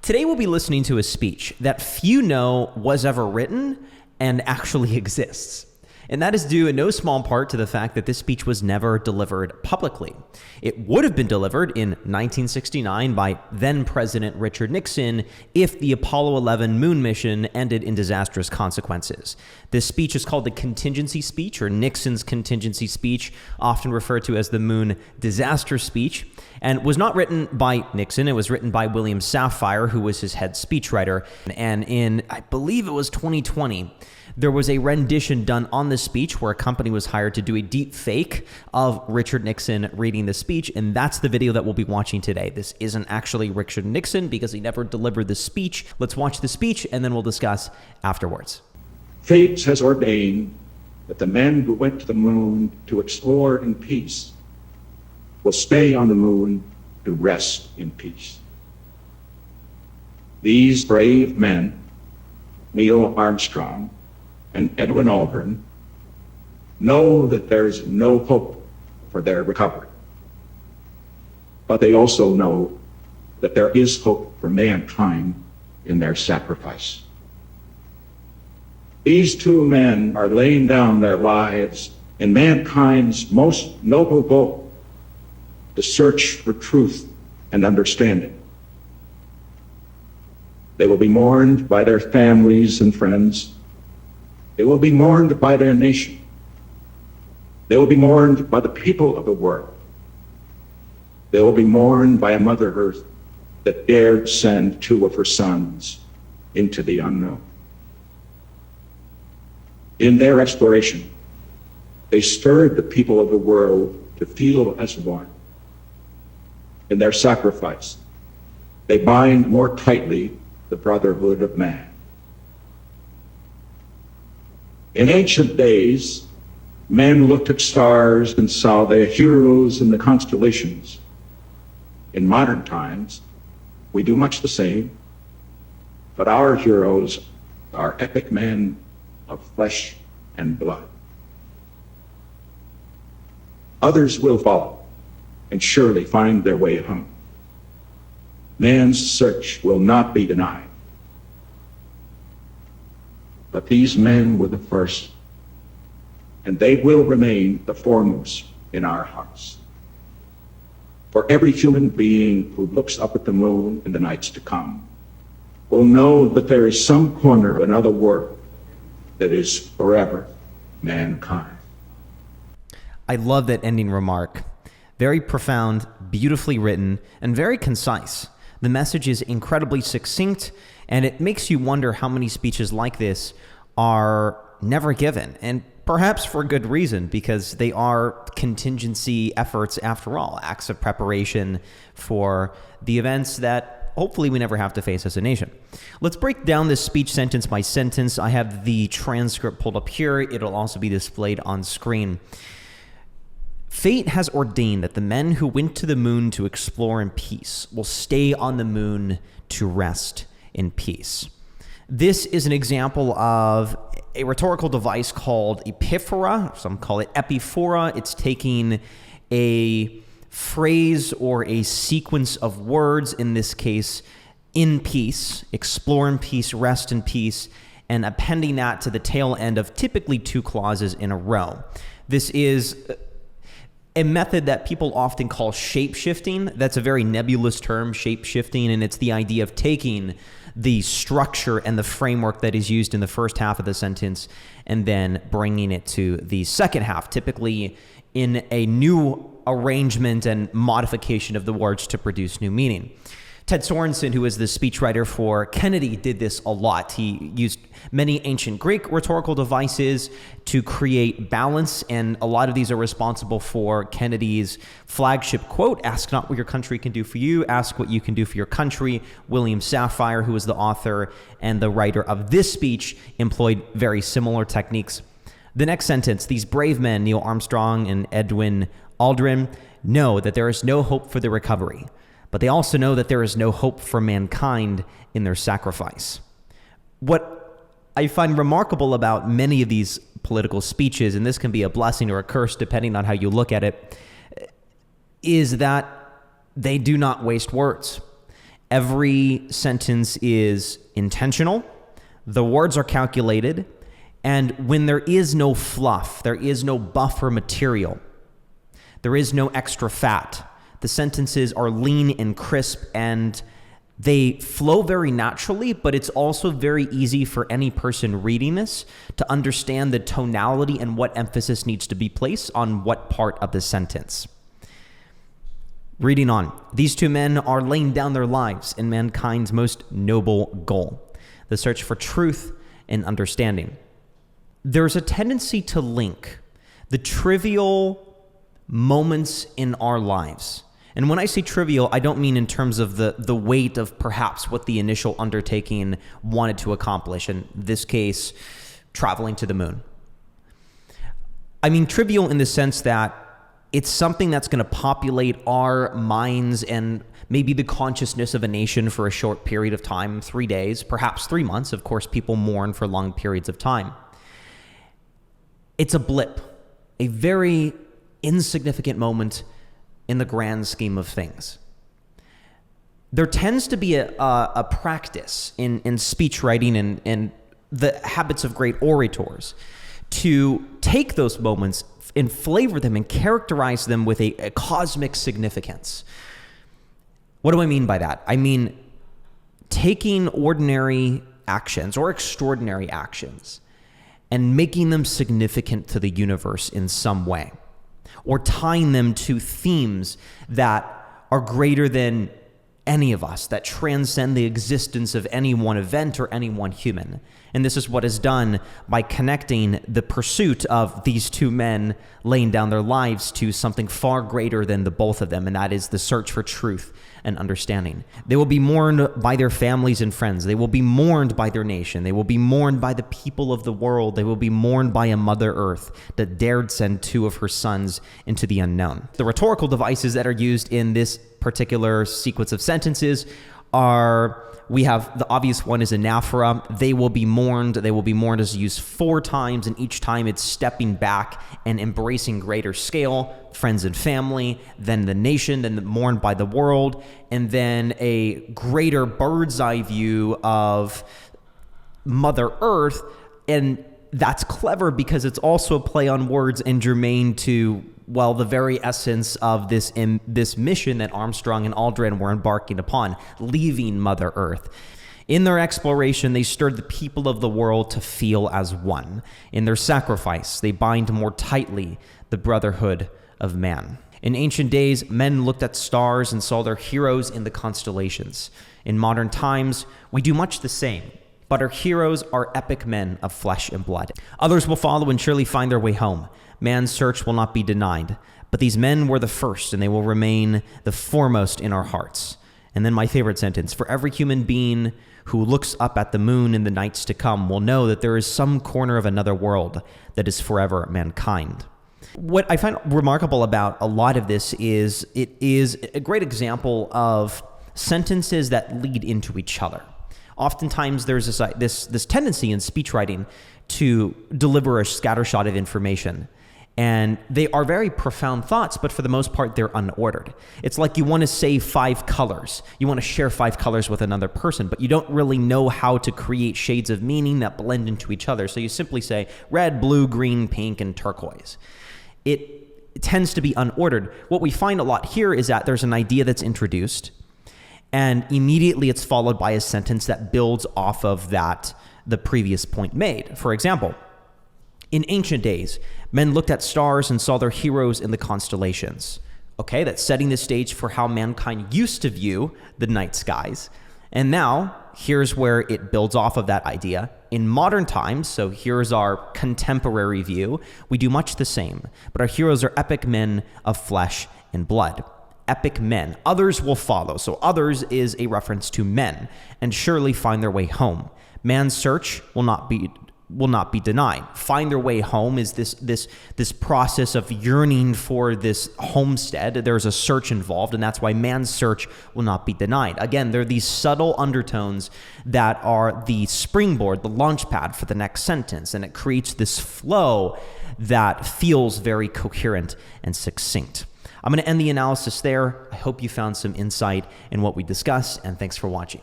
Today we'll be listening to a speech that few know was ever written and actually exists. And that is due in no small part to the fact that this speech was never delivered publicly. It would have been delivered in 1969 by then President Richard Nixon if the Apollo 11 moon mission ended in disastrous consequences. This speech is called the Contingency Speech, or Nixon's Contingency Speech, often referred to as the Moon Disaster Speech, and was not written by Nixon. It was written by William Safire, who was his head speechwriter. And in, I believe it was 2020, there was a rendition done on the speech where a company was hired to do a deep fake of Richard Nixon reading the speech, and that's the video that we'll be watching today. This isn't actually Richard Nixon because he never delivered the speech. Let's watch the speech, and then we'll discuss afterwards. Fate has ordained that the men who went to the moon to explore in peace will stay on the moon to rest in peace. These brave men, Neil Armstrong and Edwin Aldrin, know that there is no hope for their recovery. But they also know that there is hope for mankind in their sacrifice. These two men are laying down their lives in mankind's most noble goal, to search for truth and understanding. They will be mourned by their families and friends. They will be mourned by their nation. They will be mourned by the people of the world. They will be mourned by a Mother Earth that dared send two of her sons into the unknown. In their exploration, they stirred the people of the world to feel as one. In their sacrifice, they bind more tightly the brotherhood of man. In ancient days, men looked at stars and saw their heroes in the constellations. In modern times, we do much the same, but our heroes are epic men of flesh and blood. Others will follow and surely find their way home. Man's search will not be denied. But these men were the first, and they will remain the foremost in our hearts. For every human being who looks up at the moon in the nights to come will know that there is some corner of another world that is forever mankind. I love that ending remark. Very profound, beautifully written, and very concise. The message is incredibly succinct, and it makes you wonder how many speeches like this are never given, and perhaps for good reason, because they are contingency efforts after all, acts of preparation for the events that hopefully we never have to face as a nation. Let's break down this speech sentence by sentence. I have the transcript pulled up here. It'll also be displayed on screen. Fate has ordained that the men who went to the moon to explore in peace will stay on the moon to rest in peace. This is an example of a rhetorical device called epiphora. Some call it epiphora. It's taking a phrase or a sequence of words, in this case, in peace, explore in peace, rest in peace, and appending that to the tail end of typically two clauses in a row. This is a method that people often call shape-shifting. That's a very nebulous term, shape-shifting, and it's the idea of taking the structure and the framework that is used in the first half of the sentence and then bringing it to the second half, typically in a new arrangement and modification of the words to produce new meaning. Ted Sorensen, who is the speechwriter for Kennedy, did this a lot. He used many ancient Greek rhetorical devices to create balance, and a lot of these are responsible for Kennedy's flagship quote, "Ask not what your country can do for you, ask what you can do for your country." William Safire, who was the author and the writer of this speech, employed very similar techniques. The next sentence, these brave men, Neil Armstrong and Edwin Aldrin, know that there is no hope for the recovery, but they also know that there is no hope for mankind in their sacrifice. What I find remarkable about many of these political speeches, and this can be a blessing or a curse depending on how you look at it, is that they do not waste words. Every sentence is intentional, the words are calculated, and when there is no fluff, there is no buffer material, there is no extra fat. The sentences are lean and crisp, and they flow very naturally, but it's also very easy for any person reading this to understand the tonality and what emphasis needs to be placed on what part of the sentence. Reading on, these two men are laying down their lives in mankind's most noble goal, the search for truth and understanding. There's a tendency to link the trivial moments in our lives. And when I say trivial, I don't mean in terms of the weight of perhaps what the initial undertaking wanted to accomplish, in this case, traveling to the moon. I mean trivial in the sense that it's something that's going to populate our minds and maybe the consciousness of a nation for a short period of time, 3 days, perhaps 3 months. Of course, people mourn for long periods of time. It's a blip, a very insignificant moment in the grand scheme of things. There tends to be a practice in speech writing and the habits of great orators to take those moments and flavor them and characterize them with a cosmic significance. What do I mean by that? I mean taking ordinary actions or extraordinary actions and making them significant to the universe in some way, or tying them to themes that are greater than any of us, that transcend the existence of any one event or any one human. And this is what is done by connecting the pursuit of these two men laying down their lives to something far greater than the both of them, and that is the search for truth and understanding. They will be mourned by their families and friends. They will be mourned by their nation. They will be mourned by the people of the world. They will be mourned by a Mother Earth that dared send two of her sons into the unknown. The rhetorical devices that are used in this particular sequence of sentences are, we have the obvious one is anaphora. They will be mourned. They will be mourned is used 4 times, and each time it's stepping back and embracing greater scale, friends and family, then the nation, then mourned by the world, and then a greater bird's eye view of Mother Earth. And that's clever because it's also a play on words and germane to, well, the very essence of this mission that Armstrong and Aldrin were embarking upon, leaving Mother Earth. In their exploration, they stirred the people of the world to feel as one. In their sacrifice, they bind more tightly the brotherhood of man. In ancient days, men looked at stars and saw their heroes in the constellations. In modern times, we do much the same, but our heroes are epic men of flesh and blood. Others will follow and surely find their way home. Man's search will not be denied, but these men were the first, and they will remain the foremost in our hearts. And then my favorite sentence, for every human being who looks up at the moon in the nights to come will know that there is some corner of another world that is forever mankind. What I find remarkable about a lot of this is it is a great example of sentences that lead into each other. Oftentimes there's this tendency in speech writing to deliver a scattershot of information. And they are very profound thoughts, but for the most part, they're unordered. It's like you want to say 5 colors. You want to share 5 colors with another person, but you don't really know how to create shades of meaning that blend into each other. So you simply say red, blue, green, pink, and turquoise. It tends to be unordered. What we find a lot here is that there's an idea that's introduced, and immediately it's followed by a sentence that builds off of that, the previous point made. For example, in ancient days, men looked at stars and saw their heroes in the constellations. Okay, that's setting the stage for how mankind used to view the night skies. And now, here's where it builds off of that idea. In modern times, so here's our contemporary view, we do much the same, but our heroes are epic men of flesh and blood. Epic men. Others will follow. So others is a reference to men, and surely find their way home. Man's search will not be denied. Find their way home is this process of yearning for this homestead. There's a search involved, and that's why man's search will not be denied. Again, there are these subtle undertones that are the springboard, the launch pad for the next sentence, and it creates this flow that feels very coherent and succinct. I'm going to end the analysis there. I hope you found some insight in what we discussed, and thanks for watching.